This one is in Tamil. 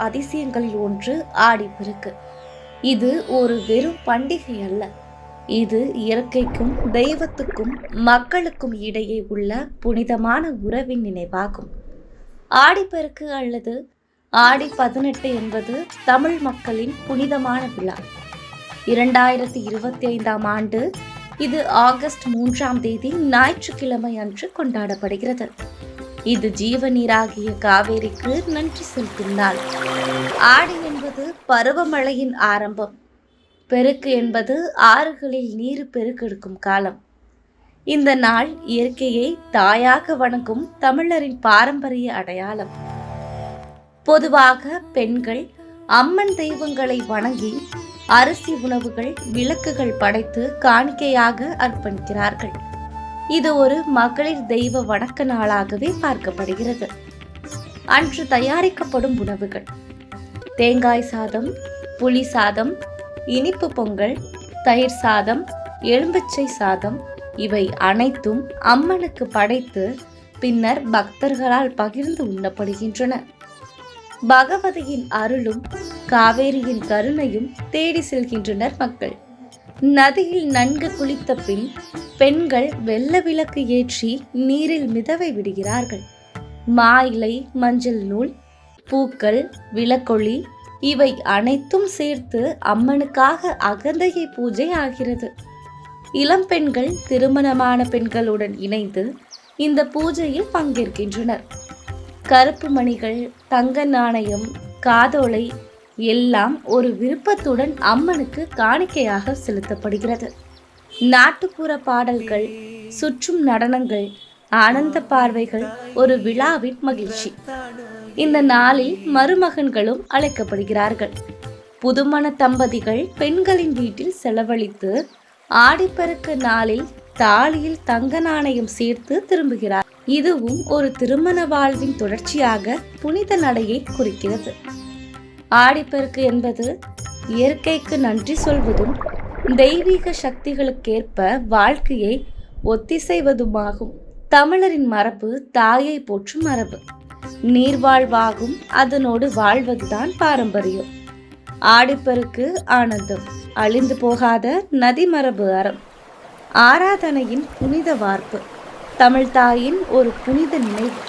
அதிசயங்களில் ஒன்று ஆடிப்பெருக்கு. இது ஒரு வெறும் பண்டிகை அல்ல, இது இயற்கைக்கும் தெய்வத்துக்கும் மக்களுக்கும் இடையே உள்ள புனிதமான உறவின் நினைவாகும். ஆடிப்பெருக்கு அல்லது ஆடி 18 என்பது தமிழ் மக்களின் புனிதமான விழா. 2025ஆம் ஆண்டு இது ஆகஸ்ட் 3ஆம் தேதி ஞாயிற்றுக்கிழமை அன்று கொண்டாடப்படுகிறது. இது ஜீவநீராகிய காவேரிக்கு நன்றி செலுத்தும் நாள். ஆடி என்பது பருவமழையின் ஆரம்பம். பெருக்கு என்பது ஆறுகளில் நீர் பெருக்கெடுக்கும் காலம். இந்த நாள் இயற்கையை தாயாக வணங்கும் தமிழரின் பாரம்பரிய அடையாளம். பொதுவாக பெண்கள் அம்மன் தெய்வங்களை வணங்கி அரிசி உணவுகள், விளக்குகள் படைத்து காணிக்கையாக அர்ப்பணிக்கிறார்கள். இது ஒரு மகளிர் தெய்வ வணக்க நாளாகவே பார்க்கப்படுகிறது. அன்று தயாரிக்கப்படும் உணவுகள்: தேங்காய் சாதம், புளி சாதம், இனிப்பு பொங்கல், தயிர் சாதம், எலும்பிச்சை சாதம், இவை அனைத்தும் அம்மனுக்கு படைத்து பின்னர் பக்தர்களால் பகிர்ந்து உண்ணப்படுகின்றன. பகவதியின் அருளும் காவேரியின் கருணையும் தேடி செல்கின்றனர் மக்கள். நதியில் நன்கு குளித்த பின் பெண்கள் வெள்ள விளக்கு ஏற்றி நீரில் மிதவை விடுகிறார்கள். மா இலை, மஞ்சள் நூல், பூக்கள், விளக்கொளி இவை அனைத்தும் சேர்த்து அம்மனுக்காக அகந்தையை பூஜை ஆகிறது. இளம் பெண்கள் திருமணமான பெண்களுடன் இணைந்து இந்த பூஜையில் பங்கேற்கின்றனர். கருப்பு மணிகள், தங்க நாணயம், காதோலை எல்லாம் ஒரு விருப்பத்துடன் அம்மனுக்கு காணிக்கையாக செலுத்தப்படுகிறது. நாட்டுப்புற பாடல்கள், சுற்றும் நடனங்கள், ஆனந்த பார்வைகள் ஒரு விழாவின் மகிழ்ச்சி. இந்த நாளில் மருமகன்களும் அழைக்கப்படுகிறார்கள். புதுமண தம்பதிகள் பெண்களின் வீட்டில் செலவழித்து ஆடிப்பெருக்கு நாளில் தாலியில் தங்க நாணயம் சேர்த்து திரும்புகிறார். இதுவும் ஒரு திருமண வாழ்வின் தொடர்ச்சியாக புனித நடையை குறிக்கிறது. ஆடிப்பெருக்கு என்பது இயற்கைக்கு நன்றி சொல்வதும் தெய்வீக சக்திகளுக்கேற்ப வாழ்க்கையை ஒத்திசைவதுமாகும். தமிழரின் மரபு தாயை போற்றும் மரபு. நீர்வாழ்வாகும், அதனோடு வாழ்வதுதான் பாரம்பரியம். ஆடிப்பெருக்கு ஆனந்தம், அழிந்து போகாத நதி மரபு அறம், ஆராதனையின் புனித வார்ப்பு, தமிழ் தாயின் ஒரு புனித நினைவு.